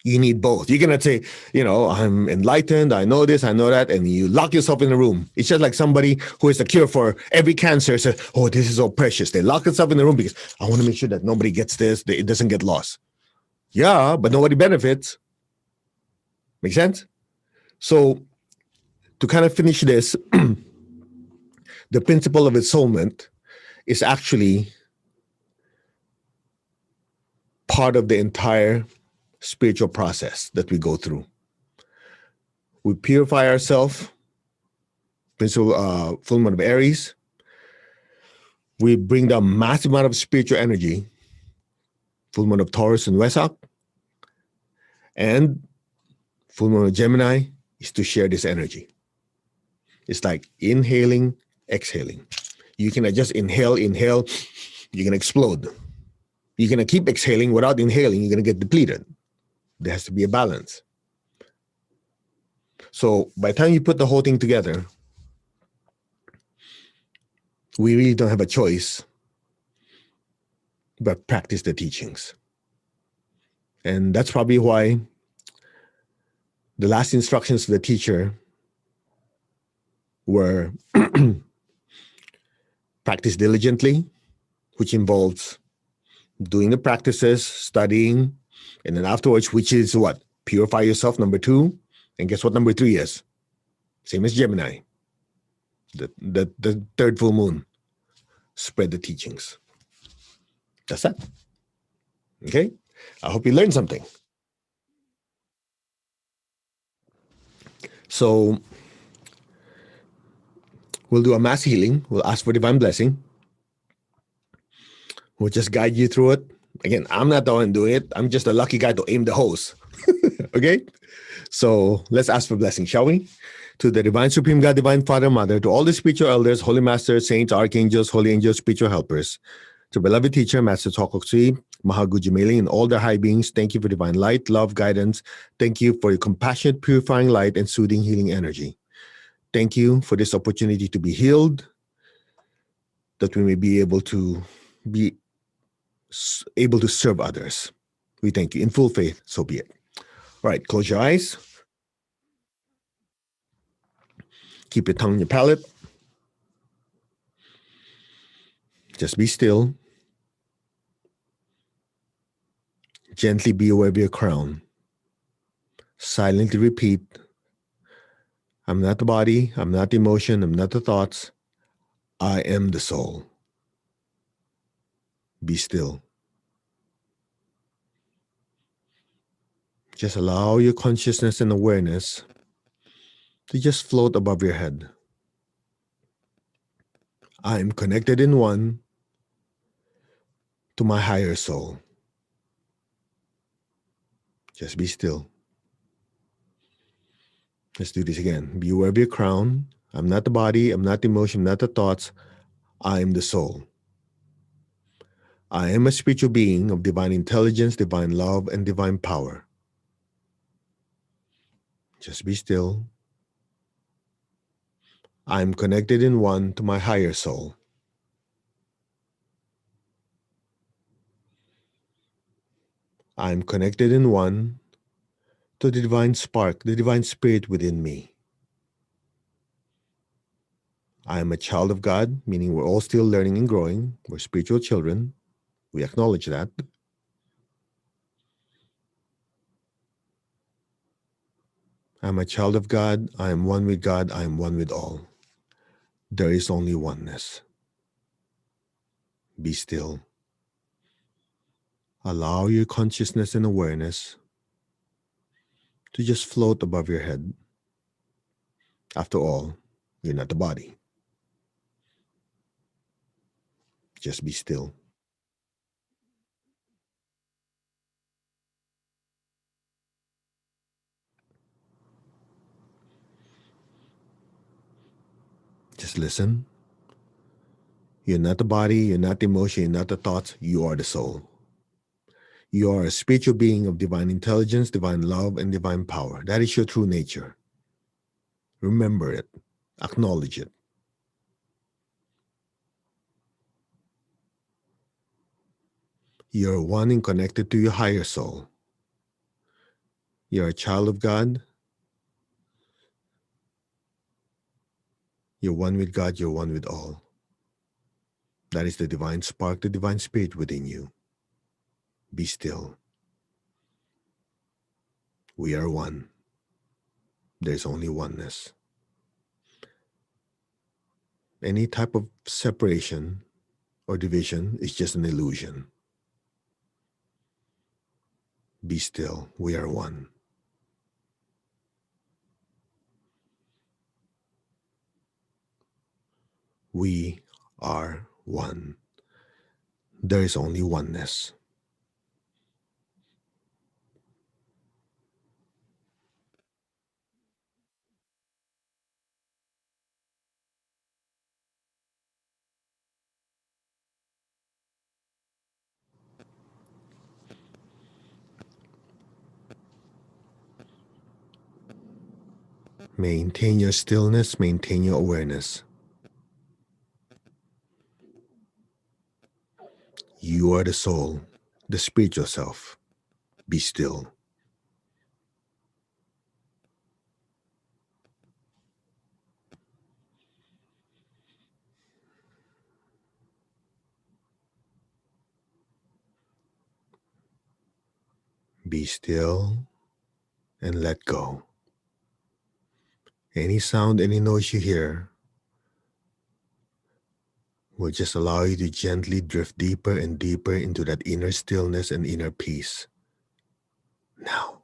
You need both. You cannot say, I'm enlightened, I know this, I know that, and you lock yourself in a room. It's just like somebody who is the cure for every cancer says, oh, this is so precious. They lock themselves in the room because I want to make sure that nobody gets this, it doesn't get lost. Yeah, but nobody benefits. Make sense? So to kind of finish this, the principle of ensoulment is actually part of the entire spiritual process that we go through. We purify ourselves, principle full moon of Aries. We bring down massive amount of spiritual energy, full moon of Taurus and Wesak, and full moon of Gemini is to share this energy. It's like inhaling, exhaling. You cannot just inhale, you're going to explode. You're going to keep exhaling without inhaling, you're going to get depleted. There has to be a balance. So by the time you put the whole thing together, we really don't have a choice but practice the teachings. And that's probably why the last instructions of the teacher were practice diligently, which involves doing the practices, studying, and then afterwards, which is what? Purify yourself, number 2. And guess what number 3 is? Same as Gemini. The third full moon. Spread the teachings. That's that. Okay? I hope you learned something. So we'll do a mass healing. We'll ask for divine blessing. We'll just guide you through it. Again, I'm not the one doing it. I'm just a lucky guy to aim the hose. Okay? So let's ask for blessing, shall we? To the divine supreme God, divine Father, Mother, to all the spiritual elders, holy masters, saints, archangels, holy angels, spiritual helpers, to beloved teacher, Master Tokoksui, Mahagujimeli, and all their high beings, thank you for divine light, love, guidance. Thank you for your compassionate, purifying light and soothing, healing energy. Thank you for this opportunity to be healed, that we may be able to serve others. We thank you in full faith, so be it. All right, close your eyes. Keep your tongue in your palate. Just be still. Gently be aware of your crown. Silently repeat, I'm not the body, I'm not the emotion, I'm not the thoughts. I am the soul. Be still. Just allow your consciousness and awareness to just float above your head. I am connected in one to my higher soul. Just be still. Let's do this again. Be aware of your crown. I'm not the body, I'm not the emotion, I'm not the thoughts. I am the soul. I am a spiritual being of divine intelligence, divine love, and divine power. Just be still. I am connected in one to my higher soul. I am connected in one to the divine spark, the divine spirit within me. I am a child of God, meaning we're all still learning and growing. We're spiritual children. We acknowledge that. I'm a child of God. I am one with God. I am one with all. There is only oneness. Be still. Allow your consciousness and awareness to just float above your head. After all, you're not the body. Just be still. Just listen. You're not the body, you're not the emotion, you're not the thoughts, you are the soul. You are a spiritual being of divine intelligence, divine love, and divine power. That is your true nature. Remember it. Acknowledge it. You're one and connected to your higher soul. You're a child of God. You're one with God. You're one with all. That is the divine spark, the divine spirit within you. Be still. We are one. There's only oneness. Any type of separation or division is just an illusion. Be still. We are one. We are one. There is only oneness. Maintain your stillness, maintain your awareness. You are the soul, the spiritual self. Be still. Be still and let go. Any sound, any noise you hear will just allow you to gently drift deeper and deeper into that inner stillness and inner peace. Now,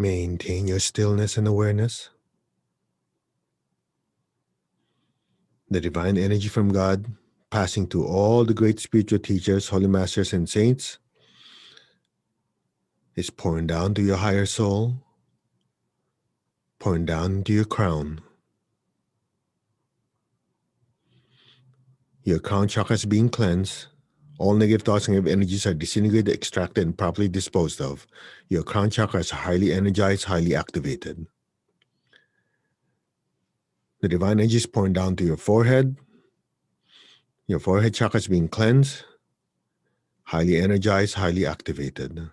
Maintain your stillness and awareness. The divine energy from God, passing to all the great spiritual teachers, holy masters, and saints, is pouring down to your higher soul, pouring down into your crown. Your crown chakra is being cleansed. All negative thoughts and negative energies are disintegrated, extracted, and properly disposed of. Your crown chakra is highly energized, highly activated. The divine energy is pouring down to your forehead. Your forehead chakra is being cleansed, highly energized, highly activated.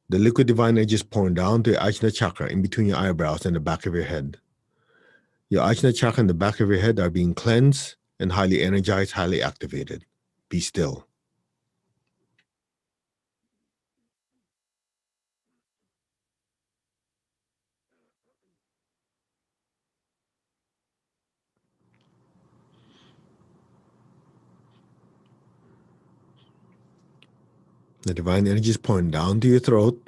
The liquid divine energy is pouring down to your Ajna chakra in between your eyebrows and the back of your head. Your Ajna chakra and the back of your head are being cleansed and highly energized, highly activated. Be still. The divine energy is pouring down to your throat.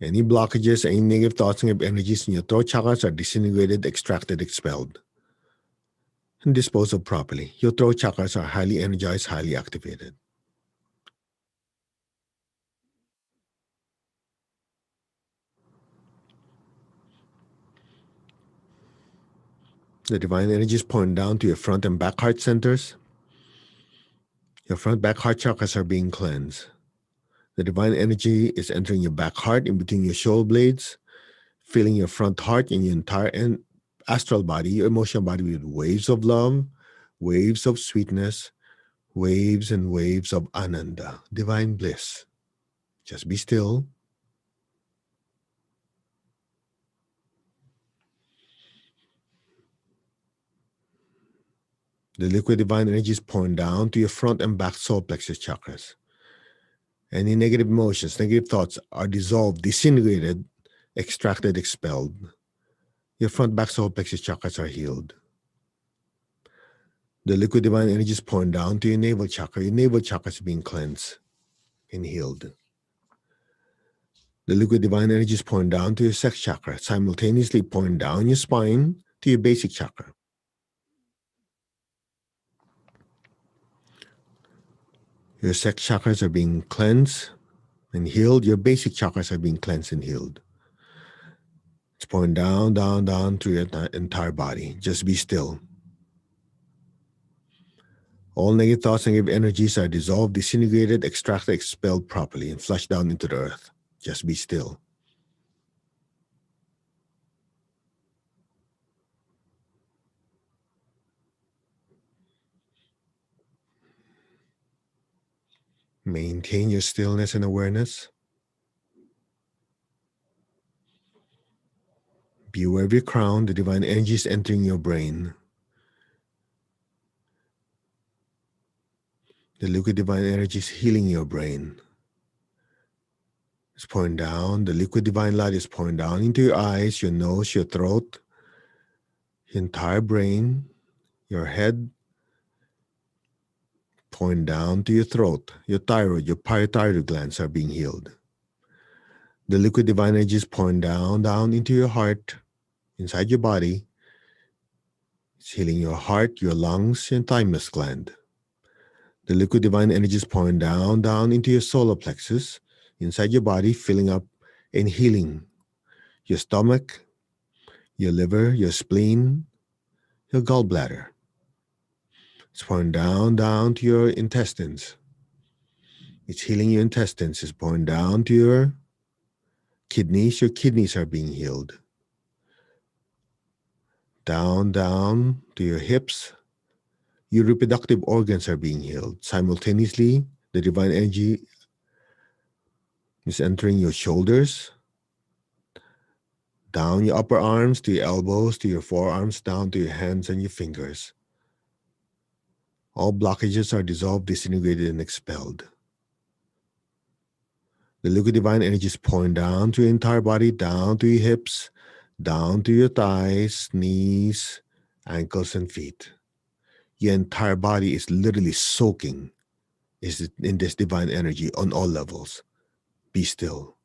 Any blockages, any negative thoughts, negative energies in your throat chakras are disintegrated, extracted, expelled, and disposed of properly. Your throat chakras are highly energized, highly activated. The divine energy is pouring down to your front and back heart centers. Your front back heart chakras are being cleansed. The divine energy is entering your back heart in between your shoulder blades, filling your front heart and your entire astral body, your emotional body with waves of love, waves of sweetness, waves and waves of ananda, divine bliss. Just be still. The liquid divine energy is pouring down to your front and back solar plexus chakras. Any negative emotions, negative thoughts are dissolved, disintegrated, extracted, expelled. Your front back solar plexus chakras are healed. The liquid divine energy is pouring down to your navel chakra. Your navel chakra is being cleansed and healed. The liquid divine energy is pouring down to your sex chakra, simultaneously pouring down your spine to your basic chakra. Your sex chakras are being cleansed and healed. Your basic chakras are being cleansed and healed. It's pouring down, down, down through your entire body. Just be still. All negative thoughts and negative energies are dissolved, disintegrated, extracted, expelled properly, and flushed down into the earth. Just be still. Maintain your stillness and awareness. Be aware of your crown. The divine energy is entering your brain. The liquid divine energy is healing your brain. It's pouring down. The liquid divine light is pouring down into your eyes, your nose, your throat, your entire brain, your head, pouring down to your throat. Your thyroid, your parathyroid glands are being healed. The liquid divine energy is pouring down, down into your heart, inside your body. It's healing your heart, your lungs, and thymus gland. The liquid divine energy is pouring down, down into your solar plexus, inside your body, filling up and healing your stomach, your liver, your spleen, your gallbladder. It's pouring down, down to your intestines. It's healing your intestines. It's pouring down to your kidneys. Your kidneys are being healed. Down, down to your hips. Your reproductive organs are being healed. Simultaneously, the divine energy is entering your shoulders, down your upper arms to your elbows, to your forearms, down to your hands and your fingers. All blockages are dissolved, disintegrated, and expelled. The liquid divine energy is pouring down to your entire body, down to your hips, down to your thighs, knees, ankles, and feet. Your entire body is literally soaking in this divine energy on all levels. Be still.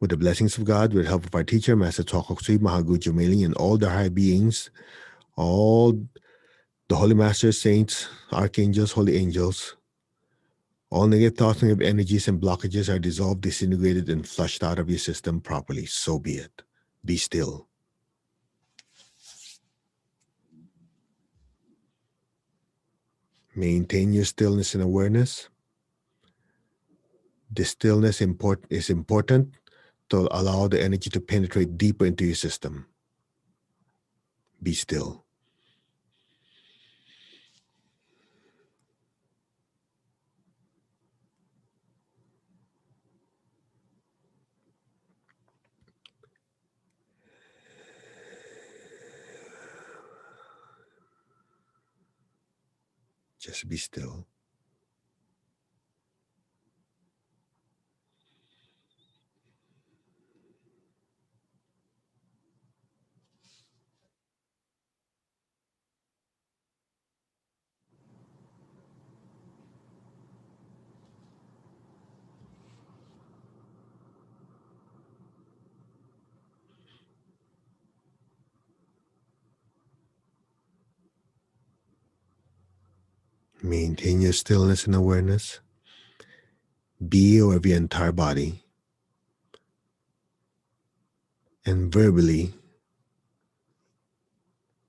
With the blessings of God, with the help of our teacher, Master Chokoksui Mahagu Jumeli, and all the high beings, all the holy masters, saints, archangels, holy angels, all negative thoughts, negative energies, and blockages are dissolved, disintegrated, and flushed out of your system properly. So be it. Be still. Maintain your stillness and awareness. The stillness is important to allow the energy to penetrate deeper into your system. Be still. Just be still. Maintain your stillness and awareness. Be aware of your entire body. And verbally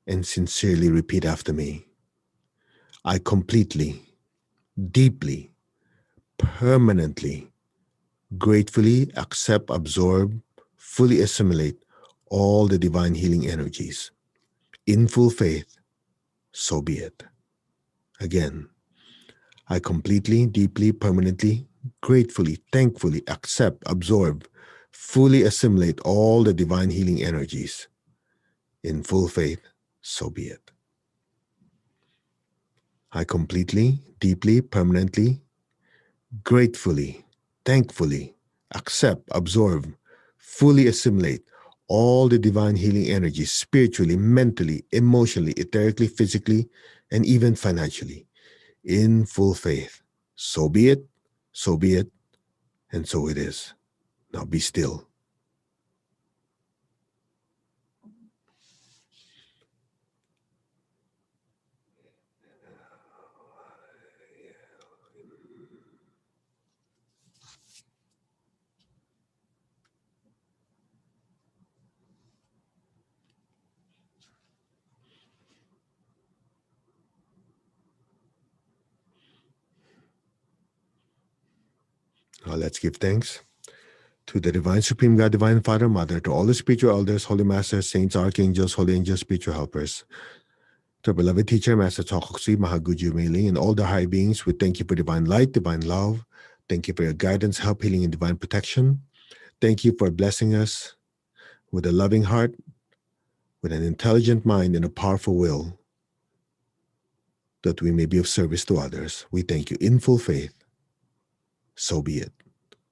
and sincerely repeat after me. I completely, deeply, permanently, gratefully accept, absorb, fully assimilate all the divine healing energies. In full faith, so be it. Again, I completely, deeply, permanently, gratefully, thankfully accept, absorb, fully assimilate all the divine healing energies. In full faith, so be it. I completely, deeply, permanently, gratefully, thankfully, accept, absorb, fully assimilate all the divine healing energies spiritually, mentally, emotionally, etherically, physically, and even financially. In full faith. So be it, and so it is. Now be still. Now let's give thanks to the Divine Supreme God, Divine Father, Mother, to all the spiritual elders, holy masters, saints, archangels, holy angels, spiritual helpers, to our beloved teacher, Master Chokoksui Mahaguju Meiling, and all the high beings, we thank you for divine light, divine love. Thank you for your guidance, help, healing, and divine protection. Thank you for blessing us with a loving heart, with an intelligent mind, and a powerful will, that we may be of service to others. We thank you in full faith. So be it.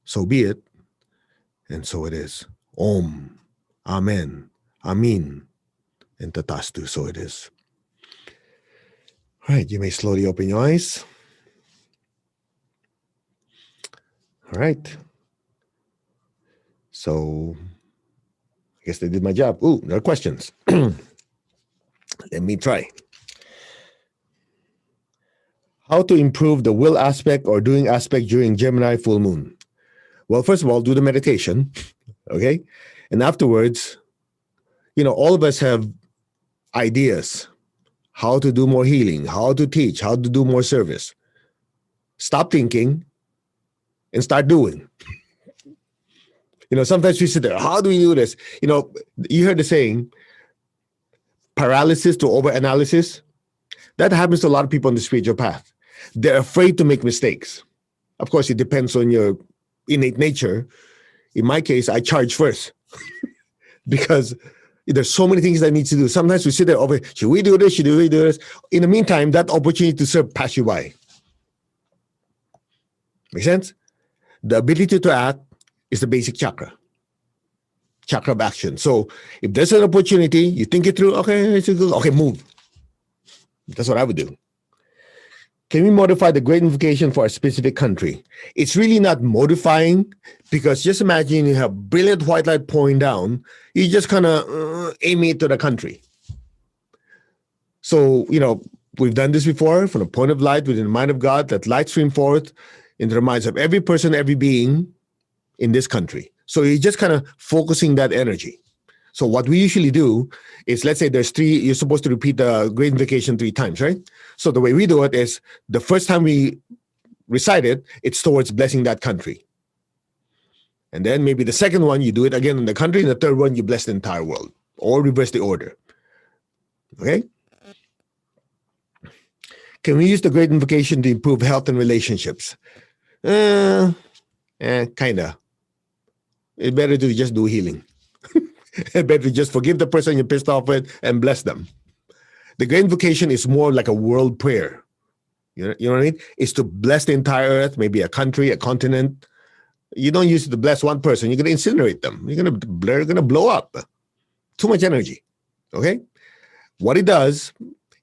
So be it, and so it is. Om. Amen. Amin. And tatastu, so it is. All right, you may slowly open your eyes. All right. So I guess they did my job. Ooh, there are questions. Let me try. How to improve the will aspect or doing aspect during Gemini full moon? Well, first of all, do the meditation, okay? And afterwards, all of us have ideas how to do more healing, how to teach, how to do more service. Stop thinking and start doing. Sometimes we sit there, how do we do this? You heard the saying, paralysis to overanalysis. That happens to a lot of people on the spiritual path. They're afraid to make mistakes. Of course, it depends on your innate nature. In my case, I charge first because there's so many things that I need to do. Sometimes we sit there over, should we do this? Should we do this? In the meantime, that opportunity to serve pass you by. Make sense? The ability to act is the basic chakra of action. So if there's an opportunity, you think it through, okay, move. That's what I would do. Can we modify the great invocation for a specific country? It's really not modifying, because just imagine you have brilliant white light pouring down. You just kind of aim it to the country. So, we've done this before from the point of light within the mind of God, that light stream forth into the minds of every person, every being in this country. So you're just kind of focusing that energy. So what we usually do is, let's say there's 3, you're supposed to repeat the great invocation 3 times, right? So the way we do it is, the first time we recite it, it's towards blessing that country. And then maybe the second one, you do it again in the country, and the third one, you bless the entire world, or reverse the order. Okay? Can we use the great invocation to improve health and relationships? Kinda. It's better to just do healing. Better to just forgive the person you're pissed off with and bless them. The great invocation is more like a world prayer. You know what I mean? It's to bless the entire earth, maybe a country, a continent. You don't use it to bless one person. You're going to incinerate them. You're going to blow up. Too much energy. Okay? What it does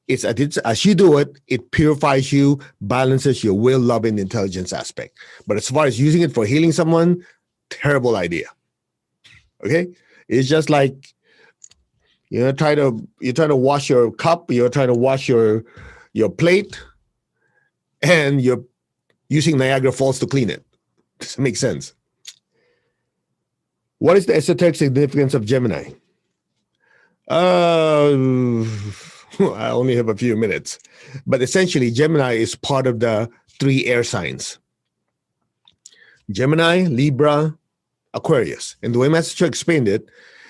is, as you do it, it purifies you, balances your will, love, and intelligence aspect. But as far as using it for healing someone, terrible idea. Okay? It's just like, you're trying to wash your cup, you're trying to wash your plate, and you're using Niagara Falls to clean it. Doesn't make sense. What is the esoteric significance of Gemini? I only have a few minutes. But essentially, Gemini is part of the 3 air signs: Gemini, Libra, Aquarius. And the way Master Cho explained it,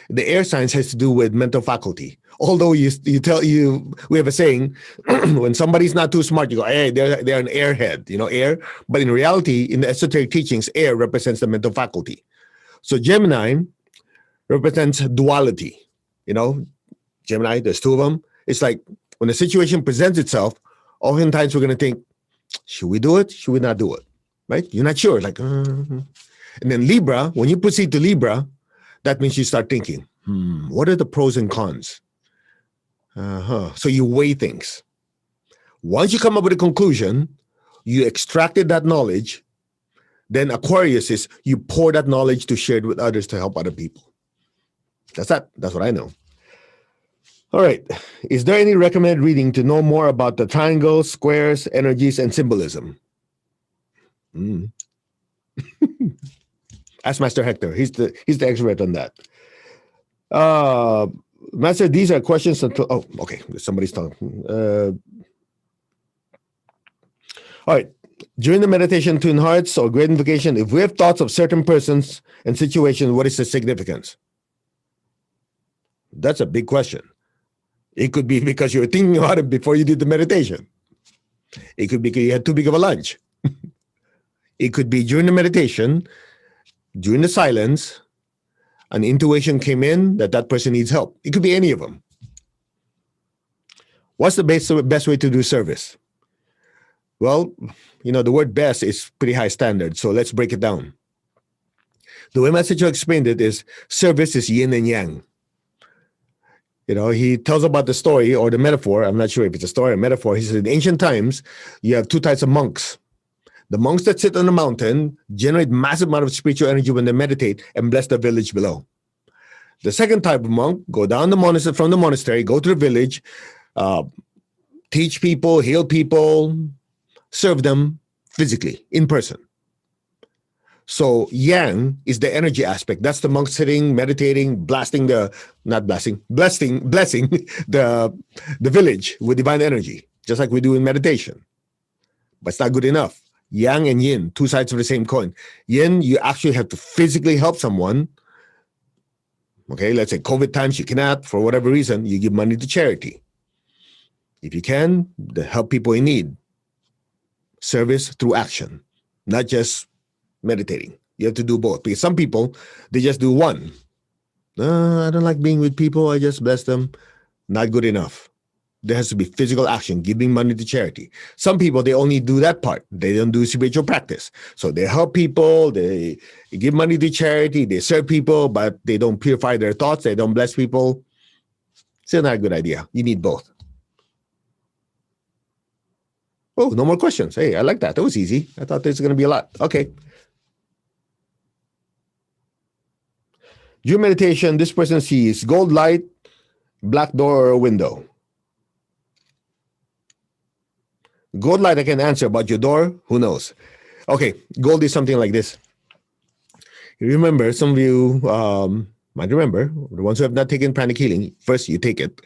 the air signs has to do with mental faculty. Although we have a saying, when somebody's not too smart, you go, hey, they're an airhead, air. But in reality, in the esoteric teachings, air represents the mental faculty. So Gemini represents duality. Gemini, there's 2 of them. It's like, when a situation presents itself, oftentimes we're going to think, should we do it? Should we not do it? Right? You're not sure. Like, And then Libra, when you proceed to Libra, that means you start thinking, what are the pros and cons? So you weigh things. Once you come up with a conclusion, you extracted that knowledge. Then Aquarius is, you pour that knowledge to share it with others to help other people. That's what I know. All right. Is there any recommended reading to know more about the triangles, squares, energies, and symbolism? Ask Master Hector. He's the expert on that. Master, these are questions until. Okay. Somebody's talking. All right. During the meditation, Twin Hearts, or great invocation, if we have thoughts of certain persons and situations, what is the significance? That's a big question. It could be because you were thinking about it before you did the meditation. It could be because you had too big of a lunch. It could be during the meditation, during the silence, an intuition came in that person needs help. It could be any of them. What's the best way to do service? Well, the word best is pretty high standard, so let's break it down. The way Master Cho explained it is, service is yin and yang. He tells about the story or the metaphor. I'm not sure if it's a story or a metaphor. He says, in ancient times, you have 2 types of monks. The monks that sit on a mountain generate massive amount of spiritual energy when they meditate and bless the village below. The second type of monk go down from the monastery, go to the village, teach people, heal people, serve them physically, in person. So yang is the energy aspect. That's the monk sitting, meditating, blessing the village with divine energy, just like we do in meditation. But it's not good enough. Yang and yin, 2 sides of the same coin. Yin, you actually have to physically help someone. Okay, let's say COVID times, you cannot, for whatever reason, you give money to charity. If you can, help people in need. Service through action, not just meditating. You have to do both. Because some people, they just do one. I don't like being with people. I just bless them. Not good enough. There has to be physical action, giving money to charity. Some people, they only do that part. They don't do spiritual practice. So they help people, they give money to charity, they serve people, but they don't purify their thoughts, they don't bless people. Still not a good idea. You need both. Oh, no more questions. Hey, I like that. That was easy. I thought there's going to be a lot. Okay. During meditation, this person sees gold light, black door, or window. Gold light, I can answer, but your door, who knows? Okay, gold is something like this. You remember, some of you might remember, the ones who have not taken pranic healing, first you take it.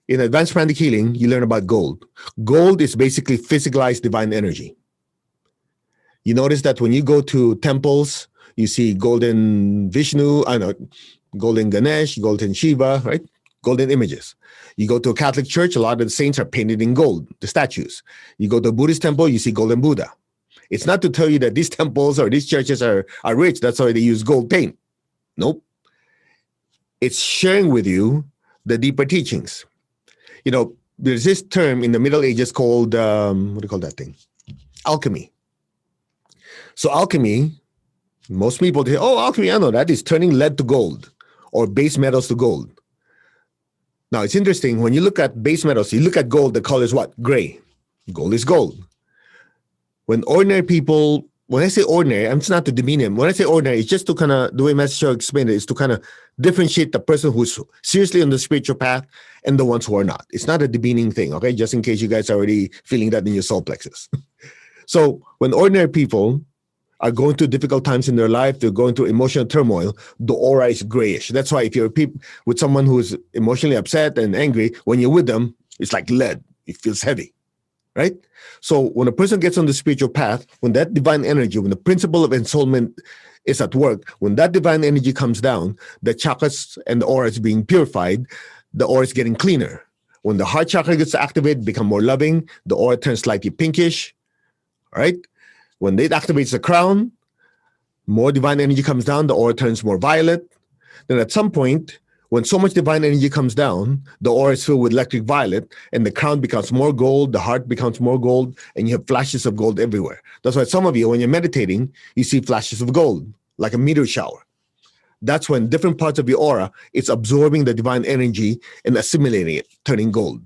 In advanced pranic healing, you learn about gold. Gold is basically physicalized divine energy. You notice that when you go to temples, you see golden Vishnu, golden Ganesh, golden Shiva, right? Golden images. You go to a Catholic church, a lot of the saints are painted in gold, the statues. You go to a Buddhist temple, you see golden Buddha. It's not to tell you that these temples or these churches are rich, that's why they use gold paint. Nope. It's sharing with you the deeper teachings. There's this term in the Middle Ages called, what do you call that thing? Alchemy. So alchemy, most people say, oh, alchemy, I know that is turning lead to gold or base metals to gold. Now, it's interesting. When you look at base metals, you look at gold, the color is what? Gray. Gold is gold. When ordinary people, when I say ordinary, I'm just not to demean him. When I say ordinary, it's just to kind of, the way Master Show explained it, is to kind of differentiate the person who's seriously on the spiritual path and the ones who are not. It's not a demeaning thing, okay? Just in case you guys are already feeling that in your soul plexus. So when ordinary people are going through difficult times in their life, they're going through emotional turmoil, the aura is grayish. That's why if you're with someone who's emotionally upset and angry, when you're with them, it's like lead. It feels heavy, right? So when a person gets on the spiritual path, when that divine energy, when the principle of ensoulment is at work, when that divine energy comes down, the chakras and the aura is being purified, the aura is getting cleaner. When the heart chakra gets activated, become more loving, the aura turns slightly pinkish, right? When it activates the crown, more divine energy comes down, the aura turns more violet. Then at some point, when so much divine energy comes down, the aura is filled with electric violet, and the crown becomes more gold, the heart becomes more gold, and you have flashes of gold everywhere. That's why some of you, when you're meditating, you see flashes of gold, like a meteor shower. That's when different parts of your aura, it's absorbing the divine energy and assimilating it, turning gold.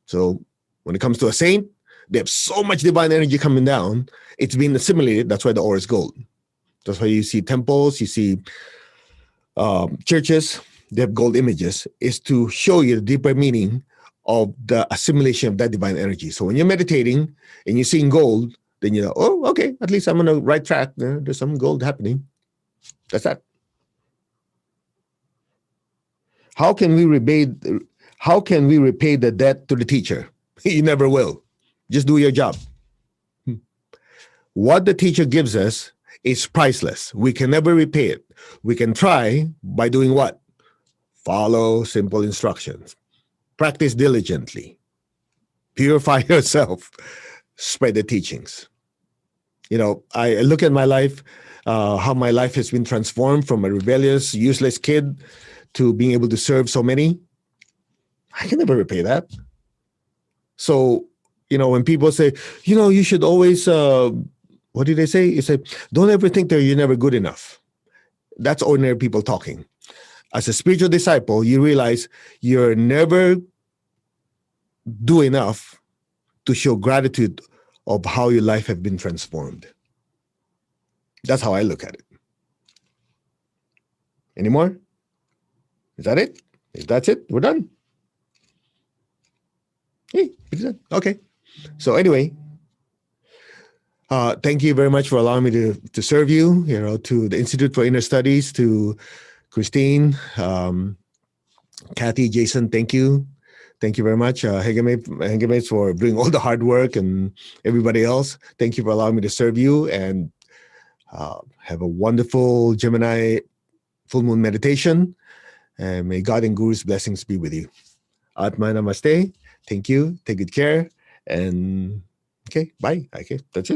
So when it comes to a saint, they have so much divine energy coming down, it's being assimilated. That's why the aura is gold. That's why you see temples, you see churches, they have gold images, is to show you the deeper meaning of the assimilation of that divine energy. So when you're meditating and you're seeing gold, then you know, oh, okay, at least I'm on the right track. There's some gold happening. That's that. How can we repay the debt to the teacher? You never will. Just do your job. What the teacher gives us is priceless. We can never repay it. We can try by doing what? Follow simple instructions. Practice diligently. Purify yourself. Spread the teachings. I look at my life, how my life has been transformed from a rebellious, useless kid to being able to serve so many. I can never repay that. So, when people say, you should always, what do they say? You say, don't ever think that you're never good enough. That's ordinary people talking. As a spiritual disciple, you realize you're never do enough to show gratitude of how your life has been transformed. That's how I look at it. Any more? Is that it? If that's it, we're done. Hey, it's done. Okay. So anyway, thank you very much for allowing me to serve you, to the Institute for Inner Studies, to Christine, Kathy, Jason, thank you. Thank you very much. Hegemates for doing all the hard work, and everybody else. Thank you for allowing me to serve you, and have a wonderful Gemini full moon meditation. And may God and Guru's blessings be with you. Atma Namaste. Thank you. Take good care. And okay, bye. Okay, that's it.